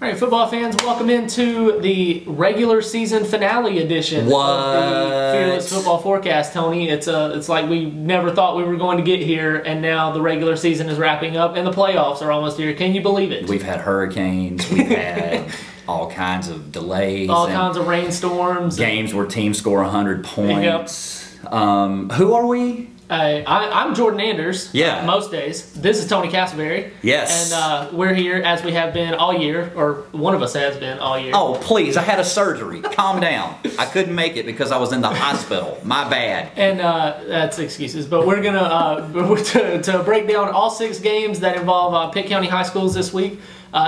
All right, football fans, welcome into the regular season finale edition of the Fearless Football Forecast, Tony. It's like we never thought we were going to get here, and now the regular season is wrapping up, and the playoffs are almost here. Can you believe it? We've had hurricanes, we've had all kinds of delays. All kinds of rainstorms. Games where teams score 100 points. Yep. Who are we? I'm Jordan Anders. Yeah. Most days. This is Tony Castleberry. Yes. And we're here as we have been all year, or one of us has been all year. Oh, please. I had a surgery. Calm down. I couldn't make it because I was in the hospital. My bad. And that's excuses. But we're going to break down all 6 games that involve Pitt County High Schools this week.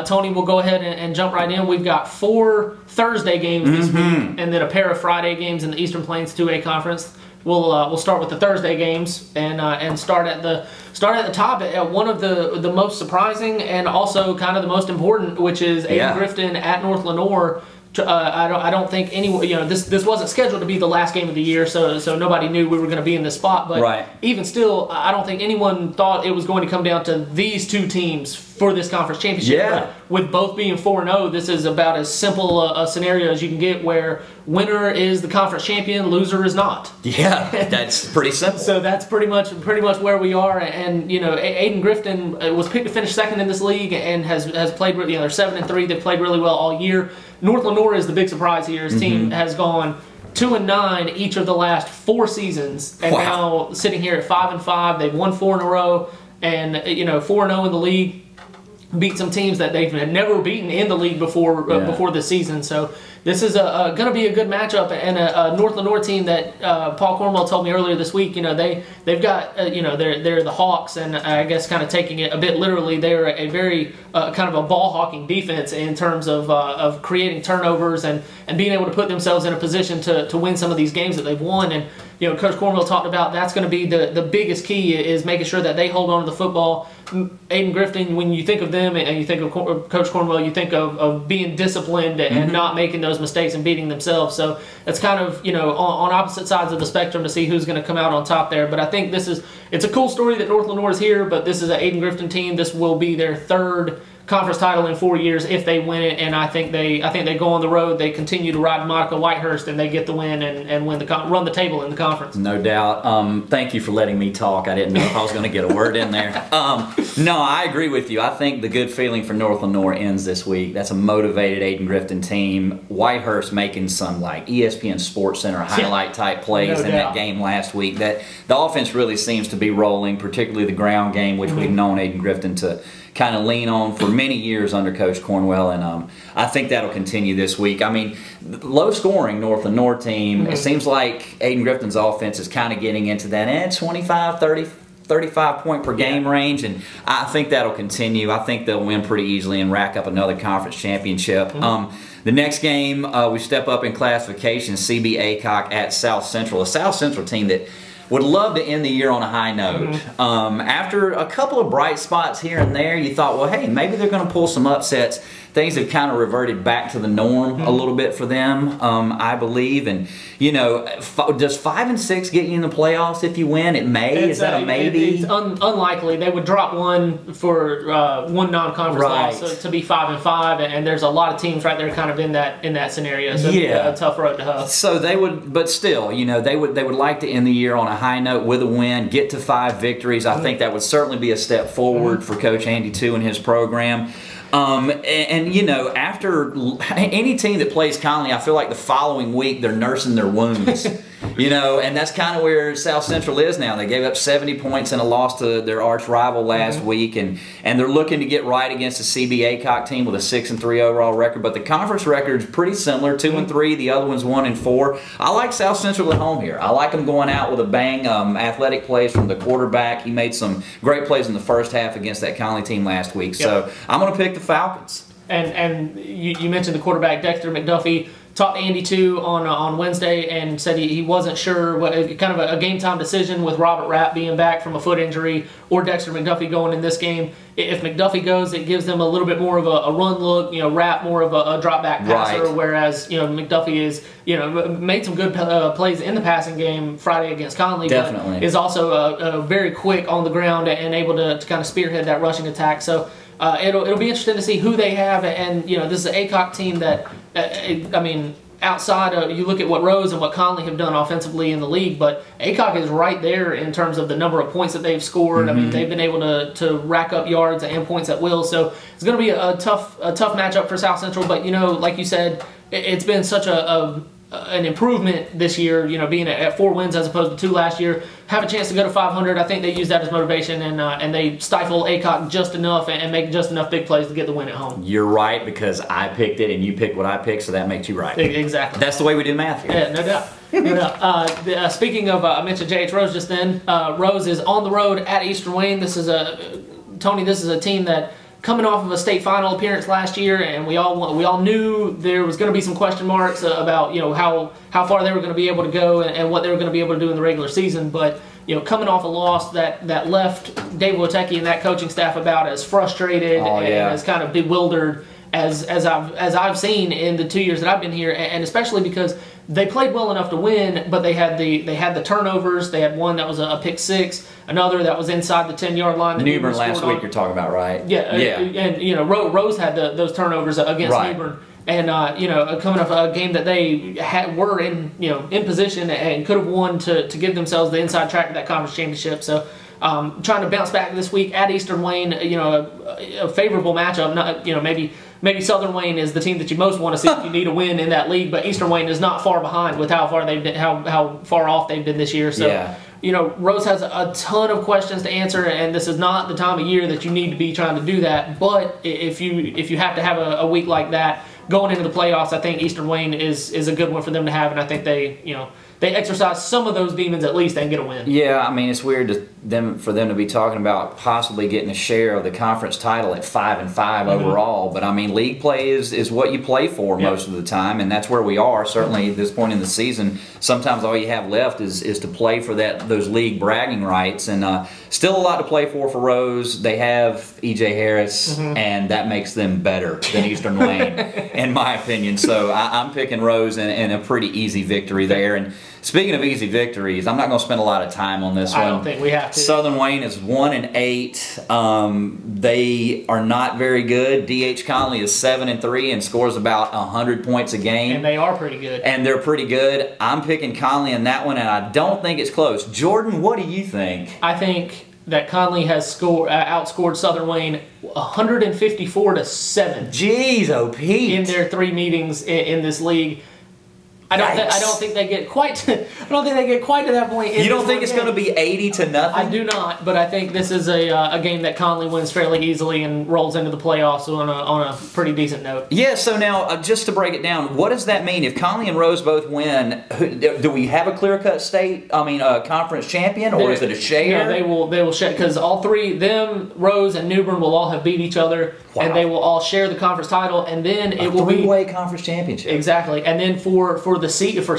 Tony will go ahead and jump right in. We've got 4 Thursday games this week, and then a pair of Friday games in the Eastern Plains 2A Conference. We'll start with the Thursday games and start at the top at one of the most surprising and also kind of the most important, which is Aiden Grifton at North Lenoir. I don't think anyone, this wasn't scheduled to be the last game of the year, so nobody knew we were going to be in this spot. But even still, I don't think anyone thought it was going to come down to these 2 teams for this conference championship. Yeah. With both being 4-0, this is about as simple a scenario as you can get, where winner is the conference champion, loser is not. Yeah, that's pretty simple. So that's pretty much where we are. And Aiden Grifton was picked to finish second in this league and has played. They're 7-3. They've played really well all year. North Lenoir is the big surprise here. His team has gone 2-9 each of the last 4 seasons, and now sitting here at 5-5. They've won 4 in a row, and 4-0 in the league. Beat some teams that they've never beaten in the league before this season. So this is going to be a good matchup, and a North Lenoir team that Paul Cornwell told me earlier this week. They've got they're the Hawks, and I guess kind of taking it a bit literally, they're a very kind of a ball hawking defense in terms of creating turnovers and being able to put themselves in a position to win some of these games that they've won. And Coach Cornwell talked about that's going to be the biggest key, is making sure that they hold on to the football. Aiden Grifton, when you think of them and you think of Coach Cornwell, you think of being disciplined and not making those mistakes and beating themselves. So it's kind of on opposite sides of the spectrum to see who's going to come out on top there. But I think it's a cool story that North Lenoir is here, but this is an Aiden Grifton team. This will be their 3rd conference title in 4 years if they win it, and I think they go on the road. They continue to ride Monica Whitehurst, and they get the win and win run the table in the conference. No doubt. Thank you for letting me talk. I didn't know if I was going to get a word in there. No, I agree with you. I think the good feeling for North Lenoir ends this week. That's a motivated Aiden Grifton team. Whitehurst making some like ESPN Sports Center highlight type plays in that game last week. That the offense really seems to be rolling, particularly the ground game, which we've known Aiden Grifton to kind of lean on for many years under Coach Cornwell, and I think that'll continue this week. I mean, low scoring North Lenoir team, it seems like Aiden Grifton's offense is kind of getting into that 25, 30, 35 point per game range, and I think that'll continue. I think they'll win pretty easily and rack up another conference championship. The next game, we step up in classification, CB Aycock at South Central, a South Central team that would love to end the year on a high note. After a couple of bright spots here and there, you thought, well, hey, maybe they're going to pull some upsets. Things have kind of reverted back to the norm a little bit for them, I believe. And, does 5 and 6 get you in the playoffs if you win? It may. Is that a maybe? It's unlikely. They would drop one for one non-conference loss to be 5 and 5, and there's a lot of teams right there kind of in that scenario. So a tough road to hoe. So they would, but still, they would like to end the year on a high note with a win, get to 5 victories. I think that would certainly be a step forward for Coach Andy too and his program. After any team that plays Conley, I feel like the following week they're nursing their wounds. And that's kind of where South Central is now. They gave up 70 points in a loss to their arch rival last week, and they're looking to get right against the CB Aycock team with a 6-3 overall record. But the conference record is pretty similar, 2-3. The other one's 1-4. I like South Central at home here. I like them going out with a bang. Athletic plays from the quarterback. He made some great plays in the first half against that Conley team last week. So I'm going to pick the Falcons. And you mentioned the quarterback, Dexter McDuffie. Talked to Andy too on Wednesday and said he wasn't sure kind of a game time decision with Robert Rapp being back from a foot injury or Dexter McDuffie going in this game. If McDuffie goes, it gives them a little bit more of a run look. Rapp more of a drop back passer, whereas McDuffie is made some good plays in the passing game Friday against Conley. Definitely, but is also very quick on the ground and able to kind of spearhead that rushing attack. So it'll be interesting to see who they have. And you know, this is an ACOC team that I mean, outside of, you look at what Rose and what Conley have done offensively in the league, but ACOC is right there in terms of the number of points that they've scored. I mean, they've been able to rack up yards and points at will. So it's going to be a tough matchup for South Central. But you know, like you said, it's been such an improvement this year, you know, being at 4 wins as opposed to 2 last year. Have a chance to go to 500. I think they use that as motivation, and they stifle ACOC just enough and make just enough big plays to get the win at home. You're right, because I picked it and you picked what I picked, so that makes you right. Exactly. That's the way we do math here. Yeah, no doubt. No doubt. Speaking of, I mentioned J.H. Rose just then. Rose is on the road at Eastern Wayne. This is a team that, coming off of a state final appearance last year, and we all knew there was going to be some question marks about, you know, how far they were going to be able to go and what they were going to be able to do in the regular season. But you know, coming off a loss that left Dave Wotecki and that coaching staff about as frustrated and as kind of bewildered as I've seen in the 2 years that I've been here, and especially because they played well enough to win, but they had the turnovers. They had one that was a pick six, another that was inside the 10-yard line. New Bern last week you're talking about, right? Yeah. And you know, Rose had those turnovers against New Bern. And you know, coming off a game that they were in position and could have won to give themselves the inside track to that conference championship. So trying to bounce back this week at Eastern Wayne, you know, a favorable matchup. Not, you know, maybe Southern Wayne is the team that you most want to see if you need a win in that league, but Eastern Wayne is not far behind with how far off they've been this year. So you know, Rose has a ton of questions to answer, and this is not the time of year that you need to be trying to do that. But if you have to have a week like that going into the playoffs, I think Eastern Wayne is a good one for them to have, and I think they exercise some of those demons at least and get a win. Yeah, I mean, it's weird for them to be talking about possibly getting a share of the conference title at 5-5 overall. But I mean, league play is what you play for most of the time, and that's where we are. Certainly at this point in the season, sometimes all you have left is to play for those league bragging rights, and still a lot to play for Rose. They have E.J. Harris, and that makes them better than Eastern Wayne, in my opinion. So I'm picking Rose in a pretty easy victory there. And speaking of easy victories, I'm not going to spend a lot of time on this one. I don't think we have to. Southern Wayne is 1-8. They are not very good. D.H. Conley is 7-3 and scores about 100 points a game. And they are pretty good. And they're pretty good. I'm picking Conley in that one, and I don't think it's close. Jordan, what do you think? I think that Conley has outscored Southern Wayne 154-7. Jeez, oh Pete. In their 3 meetings in this league. I don't think they get quite to that point. You don't think it's going to be 80-0? I do not, but I think this is a game that Conley wins fairly easily and rolls into the playoffs on a pretty decent note. Yeah. So now, just to break it down, what does that mean if Conley and Rose both win? Do we have a clear-cut conference champion, or is it a share? No, they will share, because all three, them, Rose, and New Bern will all have beat each other, and they will all share the conference title, and then it will be a three-way conference championship. Exactly, and then for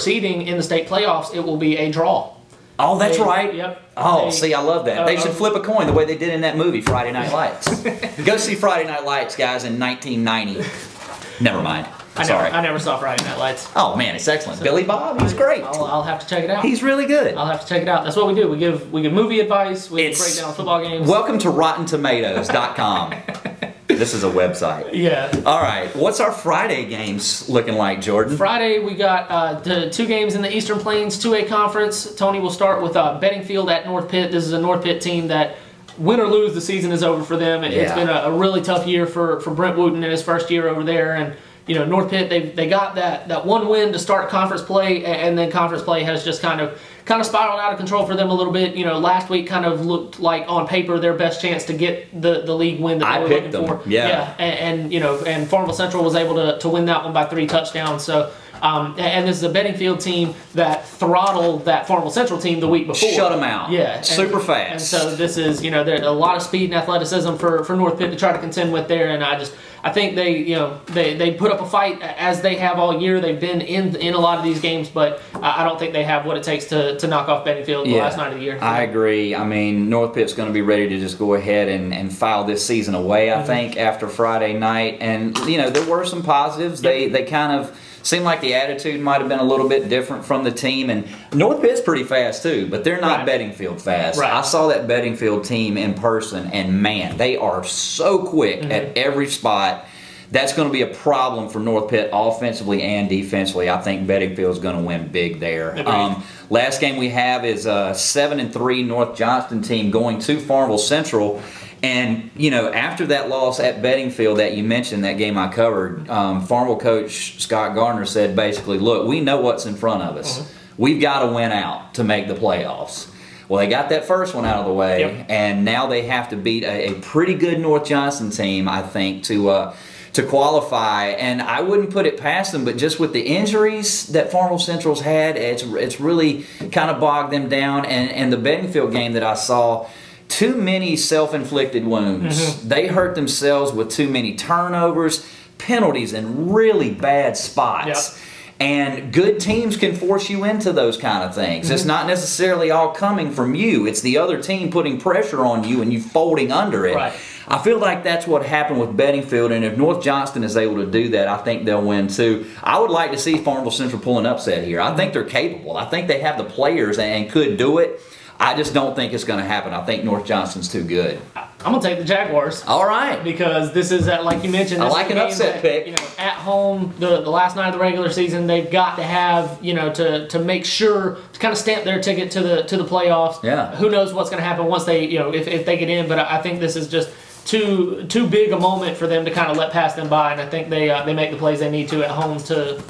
seeding in the state playoffs, it will be a draw. Oh, that's right. Yep. Oh, see, I love that. They should flip a coin the way they did in that movie, Friday Night Lights. Go see Friday Night Lights, guys, in 1990. Never mind. I never saw Friday Night Lights. Oh, man, it's excellent. So, Billy Bob, he's great. I'll have to check it out. He's really good. I'll have to check it out. That's what we do. We give movie advice. We break down football games. Welcome to RottenTomatoes.com. This is a website. Yeah. All right. What's our Friday games looking like, Jordan? Friday, we got the 2 games in the Eastern Plains 2A Conference. Tony will start with Bettingfield at North Pitt. This is a North Pitt team that, win or lose, the season is over for them. It's been a really tough year for Brent Wooten in his first year over there. And you know, North Pitt, they got that one win to start conference play, and then conference play has just kind of spiraled out of control for them a little bit. You know, last week kind of looked like on paper their best chance to get the league win that they were looking for. Yeah. And you know, and Fayetteville Central was able to win that one by 3 touchdowns. So and this is a Bettingfield team that throttled that Fayetteville Central team the week before. Shut them out. Yeah. Super fast. And so this is, you know, there's a lot of speed and athleticism for North Pitt to try to contend with there, and I I think they put up a fight as they have all year. They've been in a lot of these games, but I don't think they have what it takes to knock off Benningfield the last night of the year. I agree. I mean, North Pitt's going to be ready to just go ahead and file this season away, I think, after Friday night. And, there were some positives. They kind of seemed like the attitude might have been a little bit different from the team. And North Pitt's pretty fast, too, but they're not Bedingfield fast. I saw that Bedingfield team in person, and, man, they are so quick at every spot. That's going to be a problem for North Pitt offensively and defensively. I think Bedingfield's going to win big there. Last game we have is a 7-3 North Johnston team going to Fayetteville Central. And, after that loss at Bedingfield that you mentioned, that game I covered, Fayetteville coach Scott Gardner said basically, look, we know what's in front of us. We've got to win out to make the playoffs. Well, they got that first one out of the way, and now they have to beat a pretty good North Johnston team, I think, to qualify. And I wouldn't put it past them, but just with the injuries that Fayetteville Central's had, it's really kind of bogged them down. And the Bedingfield game that I saw, too many self-inflicted wounds. They hurt themselves with too many turnovers, penalties in really bad spots. And good teams can force you into those kind of things. It's not necessarily all coming from you. It's the other team putting pressure on you and you folding under it. I feel like that's what happened with Bedingfield, and if North Johnston is able to do that, I think they'll win too. I would like to see Fayetteville Central pull an upset here. I think they're capable. I think they have the players and could do it. I just don't think it's going to happen. I think North Johnston's too good. I'm going to take the Jaguars. All right. Because this is, like you mentioned, this I like is an upset pick. At home, the last night of the regular season, they've got to have, to make sure, to kind of stamp their ticket to the playoffs. Who knows what's going to happen once they, if they get in, but I think this is just too big a moment for them to kind of let pass them by, and I think they make the plays they need to at home to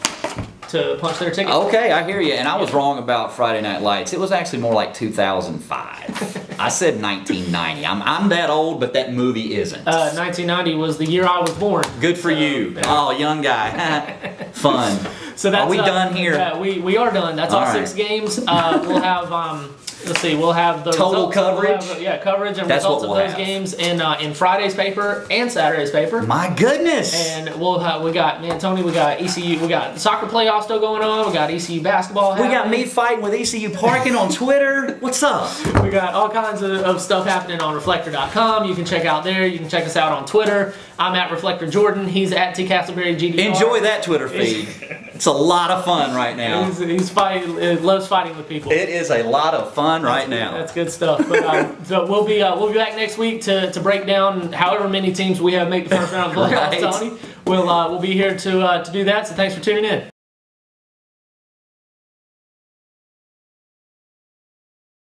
punch their ticket. Okay, I hear you. And I was wrong about Friday Night Lights. It was actually more like 2005. I said 1990. I'm that old, but that movie isn't. 1990 was the year I was born. Good for you. Oh, young guy. Fun. So that's, are we done here? Yeah, we are done. That's all 6 games. We'll have let's see. We'll have the total coverage. We'll have, coverage and results of those games in Friday's paper and Saturday's paper. My goodness. And we got Tony. We got ECU. We got the soccer playoff still going on. We got ECU basketball. We got me fighting with ECU Parking on Twitter. What's up? We got all kinds of stuff happening on Reflector.com. You can check out there. You can check us out on Twitter. I'm at Reflector Jordan. He's at T Castleberry GDR. Enjoy that Twitter feed. It's a lot of fun right now. He's fighting. Loves fighting with people. It is a lot of fun right now. That's good stuff. But so we'll be back next week to break down however many teams we have make the first round of the playoffs. Tony, we'll be here to do that. So thanks for tuning in.